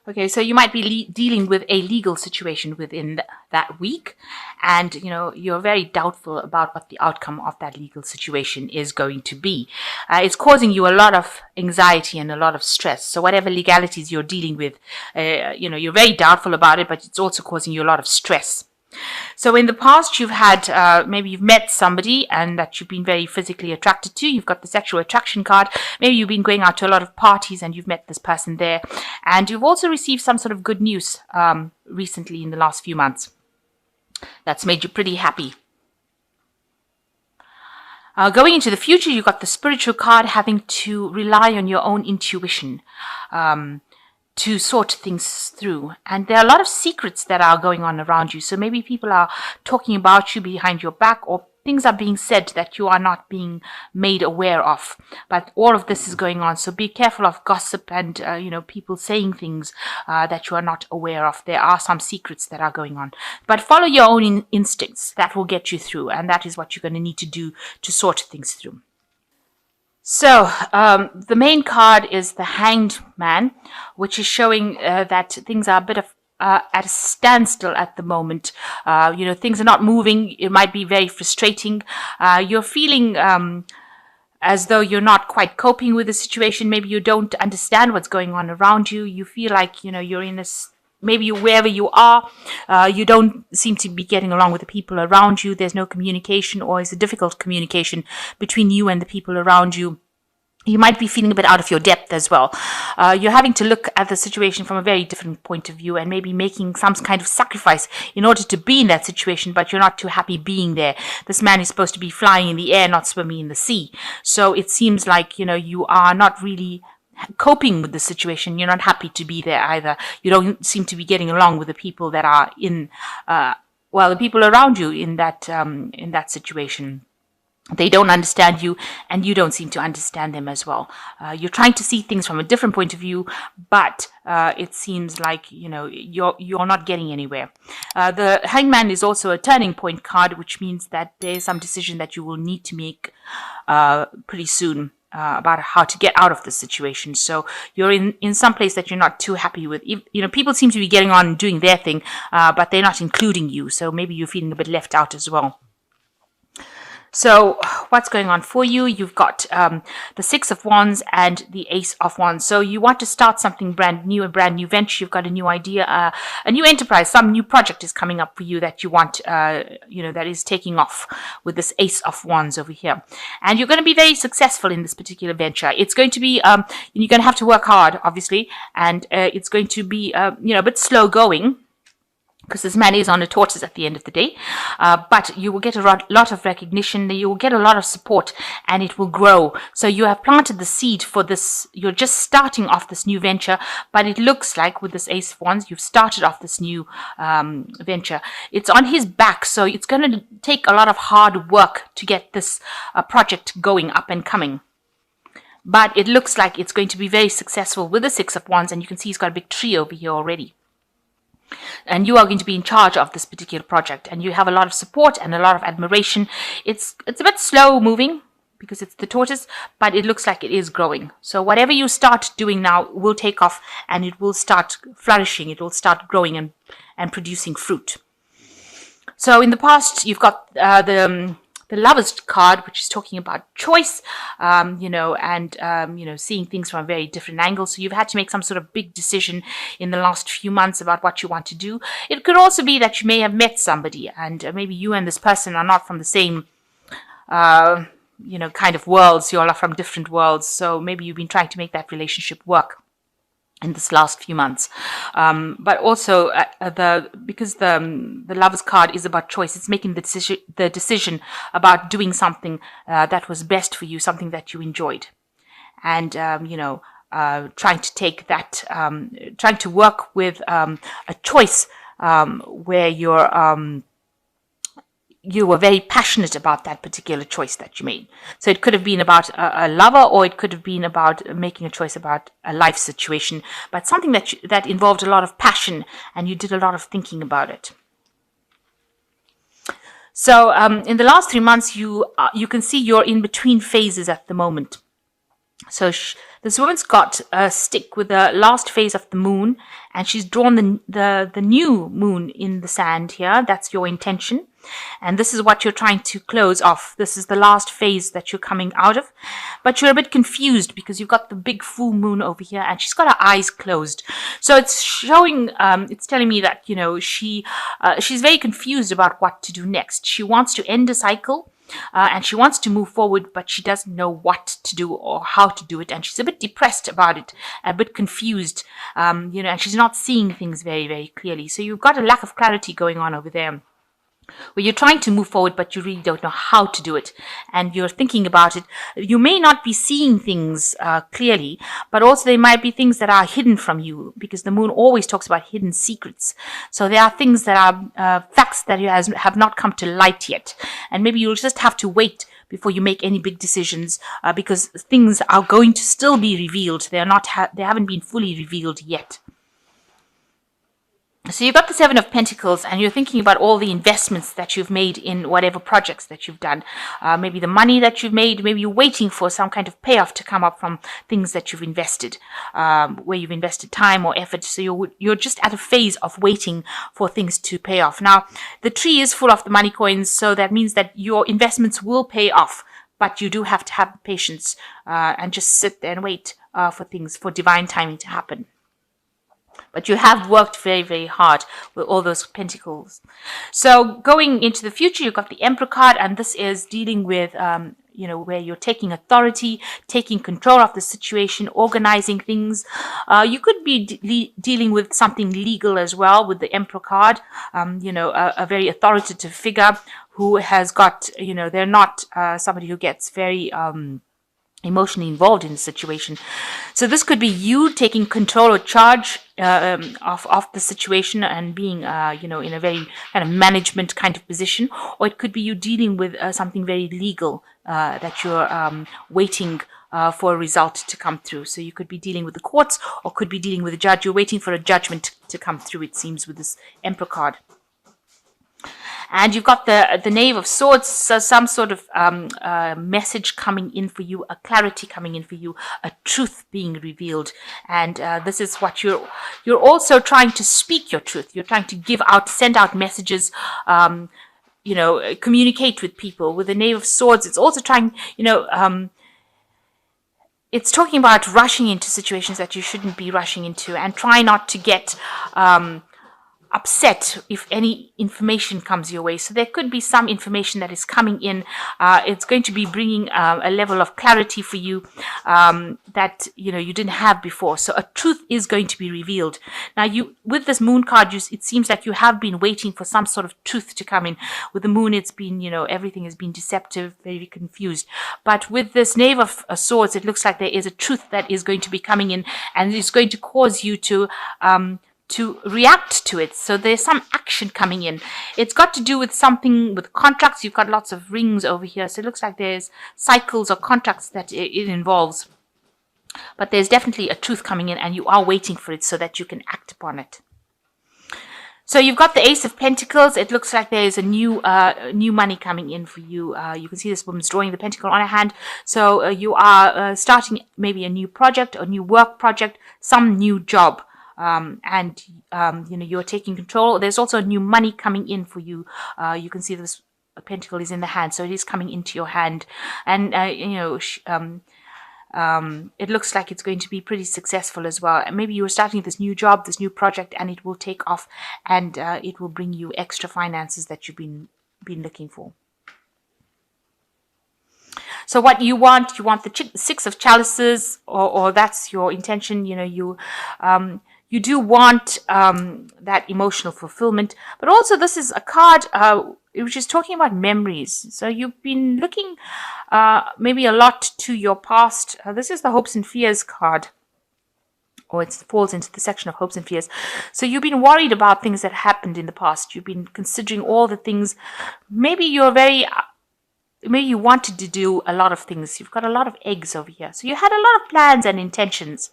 Okay, so you might be dealing with a legal situation within that week, and you're very doubtful about what the outcome of that legal situation is going to be. It's causing you a lot of anxiety and a lot of stress. So whatever legalities you're dealing with, you're very doubtful about it, but it's also causing you a lot of stress. So in the past, you've had, maybe you've met somebody and that you've been very physically attracted to. You've got the sexual attraction card. Maybe you've been going out to a lot of parties and you've met this person there. And you've also received some sort of good news recently in the last few months. That's made you pretty happy. Going into the future, you've got the spiritual card, having to rely on your own intuition to sort things through. And there are a lot of secrets that are going on around you. So maybe people are talking about you behind your back, or things are being said that you are not being made aware of. But all of this is going on. So be careful of gossip and, people saying things that you are not aware of. There are some secrets that are going on. But follow your own instincts. That will get you through. And that is what you're going to need to do to sort things through. So the main card is the Hanged Man, which is showing that things are a bit of at a standstill at the moment. Things are not moving. It might be very frustrating. You're feeling as though you're not quite coping with the situation. Maybe you don't understand what's going on around you. You feel like, you're in maybe wherever you are, you don't seem to be getting along with the people around you. There's no communication, or it's a difficult communication between you and the people around you. You might be feeling a bit out of your depth as well. You're having to look at the situation from a very different point of view, and maybe making some kind of sacrifice in order to be in that situation, but you're not too happy being there. This man is supposed to be flying in the air, not swimming in the sea. So it seems like, you are not really coping with the situation. You're not happy to be there either. You don't seem to be getting along with the people that are the people around you in that situation. They don't understand you, and you don't seem to understand them as well. You're trying to see things from a different point of view, but it seems like you're not getting anywhere. The Hangman is also a turning point card, which means that there's some decision that you will need to make pretty soon. About how to get out of this situation. So you're in some place that you're not too happy with. People seem to be getting on and doing their thing, but they're not including you. So maybe you're feeling a bit left out as well. So what's going on for you? You've got the Six of Wands and the Ace of Wands. So you want to start something brand new, a brand new venture. You've got a new idea, a new enterprise. Some new project is coming up for you that you want, that is taking off with this Ace of Wands over here. And you're going to be very successful in this particular venture. It's going to be, you're going to have to work hard, obviously, and it's going to be, a bit slow going, because this man is on a tortoise at the end of the day. But you will get a lot of recognition, you will get a lot of support, and it will grow. So you have planted the seed for this. You're just starting off this new venture, but it looks like with this Ace of Wands, you've started off this new venture. It's on his back, so it's going to take a lot of hard work to get this project going, up and coming. But it looks like it's going to be very successful with the Six of Wands, and you can see he's got a big tree over here already. And you are going to be in charge of this particular project, and you have a lot of support and a lot of admiration. It's a bit slow moving because it's the tortoise, but it looks like it is growing. So whatever you start doing now will take off, and it will start flourishing. It will start growing and producing fruit. So in the past, you've got the Lovers card, which is talking about choice, seeing things from a very different angle. So you've had to make some sort of big decision in the last few months about what you want to do. It could also be that you may have met somebody, and maybe you and this person are not from the same, kind of worlds. You all are from different worlds. So maybe you've been trying to make that relationship work in this last few months, but also because the Lovers card is about choice. It's making the decision about doing something that was best for you, something that you enjoyed, and trying to take that, trying to work with a choice where you were very passionate about that particular choice that you made. So it could have been about a lover, or it could have been about making a choice about a life situation, but something that involved a lot of passion, and you did a lot of thinking about it. So in the last 3 months, you can see you're in between phases at the moment. So This woman's got a stick with the last phase of the moon, and she's drawn the new moon in the sand here. That's your intention. And this is what you're trying to close off. This is the last phase that you're coming out of. But you're a bit confused because you've got the big full moon over here and she's got her eyes closed. So it's showing, it's telling me that, she's very confused about what to do next. She wants to end a cycle. And she wants to move forward, but she doesn't know what to do or how to do it. And she's a bit depressed about it, a bit confused, and she's not seeing things very, very clearly. So you've got a lack of clarity going on over there, where you're trying to move forward, but you really don't know how to do it. And you're thinking about it. You may not be seeing things clearly, but also there might be things that are hidden from you, because the moon always talks about hidden secrets. So there are things that are facts that have not come to light yet. And maybe you'll just have to wait before you make any big decisions, because things are going to still be revealed. They haven't been fully revealed yet. So you've got the Seven of Pentacles, and you're thinking about all the investments that you've made in whatever projects that you've done. Maybe the money that you've made, maybe you're waiting for some kind of payoff to come up from things that you've invested, where you've invested time or effort. So you're just at a phase of waiting for things to pay off. Now, the tree is full of the money coins, so that means that your investments will pay off. But you do have to have patience and just sit there and wait for divine timing to happen. But you have worked very, very hard with all those pentacles. So going into the future, you've got the Emperor card, and this is dealing with, where you're taking authority, taking control of the situation, organizing things. You could be dealing with something legal as well with the Emperor card, a very authoritative figure who has got, they're not somebody who gets very emotionally involved in the situation. So this could be you taking control or charge of the situation and being, in a very kind of management kind of position, or it could be you dealing with something very legal that you're waiting for a result to come through. So you could be dealing with the courts, or could be dealing with a judge. You're waiting for a judgment to come through, it seems, with this Emperor card. And you've got the Knave of Swords, so some sort of message coming in for you, a clarity coming in for you, a truth being revealed. And this is what you're also trying to speak your truth. You're trying to send out messages, communicate with people. With the Knave of Swords, it's also trying, it's talking about rushing into situations that you shouldn't be rushing into, and try not to get upset if any information comes your way. So there could be some information that is coming in. It's going to be bringing a level of clarity for you that you didn't have before. So a truth is going to be revealed. Now, with this Moon card, it seems like you have been waiting for some sort of truth to come in. With the Moon, it's been everything has been deceptive, very confused. But with this Knave of Swords, it looks like there is a truth that is going to be coming in, and it's going to cause you to react to it. So there's some action coming in. It's got to do with something with contracts. You've got lots of rings over here. So it looks like there's cycles or contracts that it involves. But there's definitely a truth coming in, and you are waiting for it so that you can act upon it. So you've got the Ace of Pentacles. It looks like there is a new money coming in for you. You can see this woman's drawing the pentacle on her hand. So you are starting maybe a new project, a new work project, some new job. You're taking control. There's also new money coming in for you. You can see this pentacle is in the hand, so it is coming into your hand. And, it looks like it's going to be pretty successful as well. And maybe you're starting this new job, this new project, and it will take off, and it will bring you extra finances that you've been looking for. So what you want the Six of Chalices, or that's your intention. You do want that emotional fulfillment, but also this is a card which is talking about memories. So you've been looking maybe a lot to your past. This is the Hopes and Fears card, or it falls into the section of Hopes and Fears. So you've been worried about things that happened in the past. You've been considering all the things. Maybe you wanted to do a lot of things. You've got a lot of eggs over here. So you had a lot of plans and intentions,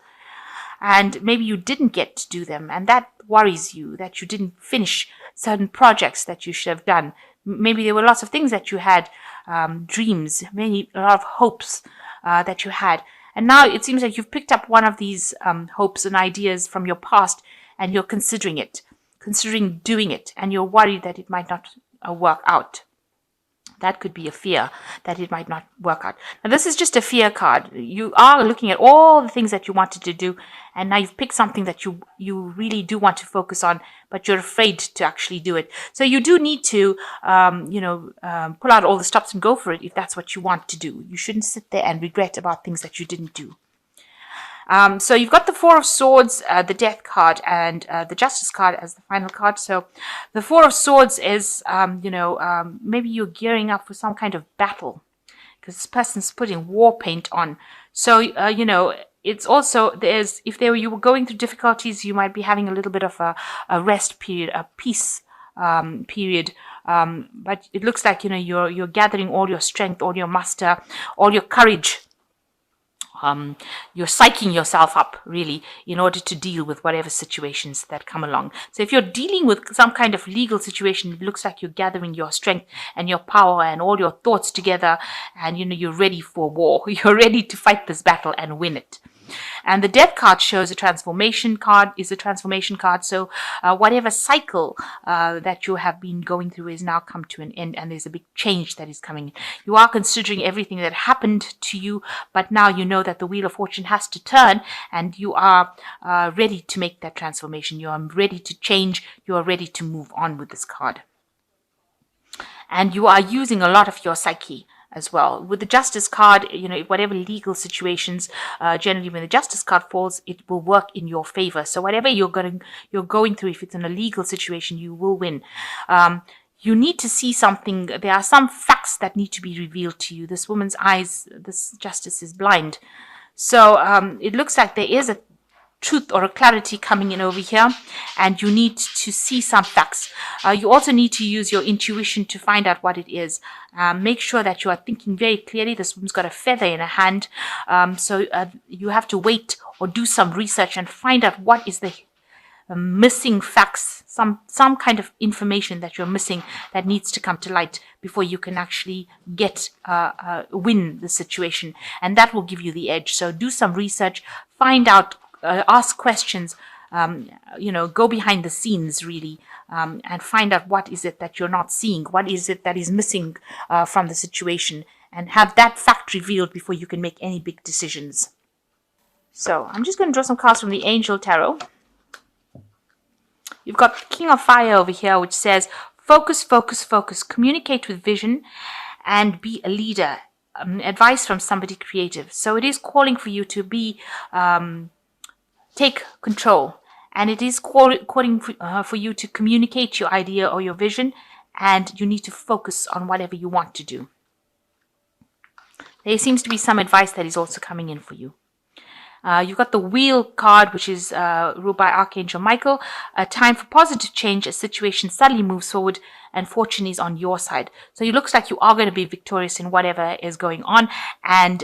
and maybe you didn't get to do them, and that worries you, that you didn't finish certain projects that you should have done. Maybe there were lots of things that you had, dreams, a lot of hopes that you had, And now it seems like you've picked up one of these hopes and ideas from your past, and you're considering doing it, and you're worried that it might not work out. That could be a fear that it might not work out. Now, this is just a fear card. You are looking at all the things that you wanted to do, and now you've picked something that you really do want to focus on, but you're afraid to actually do it. So you do need to, pull out all the stops and go for it if that's what you want to do. You shouldn't sit there and regret about things that you didn't do. So you've got the Four of Swords, the Death card, and the Justice card as the final card. So the Four of Swords is, maybe you're gearing up for some kind of battle, because this person's putting war paint on. So, it's also, you were going through difficulties, you might be having a little bit of a rest period, a peace period. But it looks like, you're gathering all your strength, all your muster, all your courage. You're psyching yourself up, really, in order to deal with whatever situations that come along. So if you're dealing with some kind of legal situation, it looks like you're gathering your strength and your power and all your thoughts together, and you're ready for war. You're ready to fight this battle and win it. And the Death card shows a transformation card, So whatever cycle that you have been going through is now come to an end, and there's a big change that is coming. You are considering everything that happened to you, but now you know that the Wheel of Fortune has to turn, and you are ready to make that transformation. You are ready to change. You are ready to move on with this card. And you are using a lot of your psyche as well. With the Justice card, whatever legal situations, generally when the Justice card falls, it will work in your favor. So whatever you're going through, if it's in a legal situation, you will win. You need to see something. There are some facts that need to be revealed to you. This woman's eyes, this Justice is blind. So it looks like there is a truth or a clarity coming in over here, and you need to see some facts. You also need to use your intuition to find out what it is. Make sure that you are thinking very clearly. This woman's got a feather in her hand, so you have to wait or do some research and find out what is the missing facts, some kind of information that you're missing that needs to come to light before you can actually win the situation, and that will give you the edge. So do some research, find out, ask questions, go behind the scenes, really, and find out what is it that you're not seeing, what is it that is missing from the situation, and have that fact revealed before you can make any big decisions. So I'm just going to draw some cards from the Angel Tarot. You've got the King of Fire over here, which says, focus, focus, focus, communicate with vision, and be a leader. Advice from somebody creative. So it is calling for you to be take control, and it is calling for you to communicate your idea or your vision, and you need to focus on whatever you want to do. There seems to be some advice that is also coming in for you. You've got the Wheel card, which is ruled by Archangel Michael. A time for positive change. A situation suddenly moves forward, and fortune is on your side. So it looks like you are going to be victorious in whatever is going on, and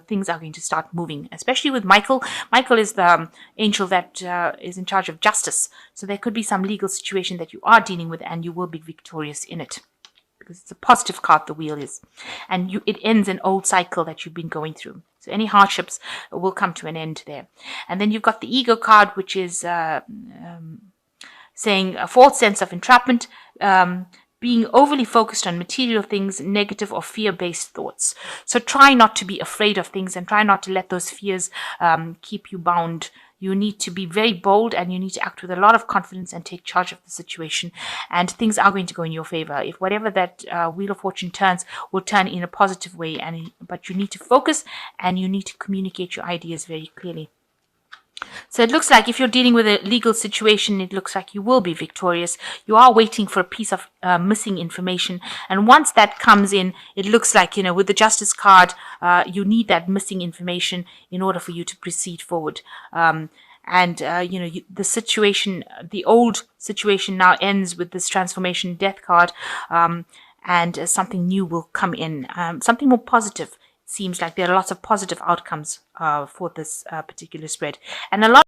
things are going to start moving. Especially with Michael. Michael is the angel that is in charge of justice. So there could be some legal situation that you are dealing with, and you will be victorious in it, because it's a positive card, the Wheel is, and it ends an old cycle that you've been going through. So any hardships will come to an end there. And then you've got the Ego card, which is saying a false sense of entrapment, being overly focused on material things, negative or fear-based thoughts. So try not to be afraid of things, and try not to let those fears keep you bound. You need to be very bold, and you need to act with a lot of confidence and take charge of the situation, and things are going to go in your favor. If whatever that Wheel of Fortune turns will turn in a positive way, but you need to focus, and you need to communicate your ideas very clearly. So it looks like if you're dealing with a legal situation, it looks like you will be victorious. You are waiting for a piece of missing information. And once that comes in, it looks like, with the Justice card, you need that missing information in order for you to proceed forward. The situation, the old situation now ends with this transformation Death card, and something new will come in, something more positive. Seems like there are lots of positive outcomes for this particular spread. And a lot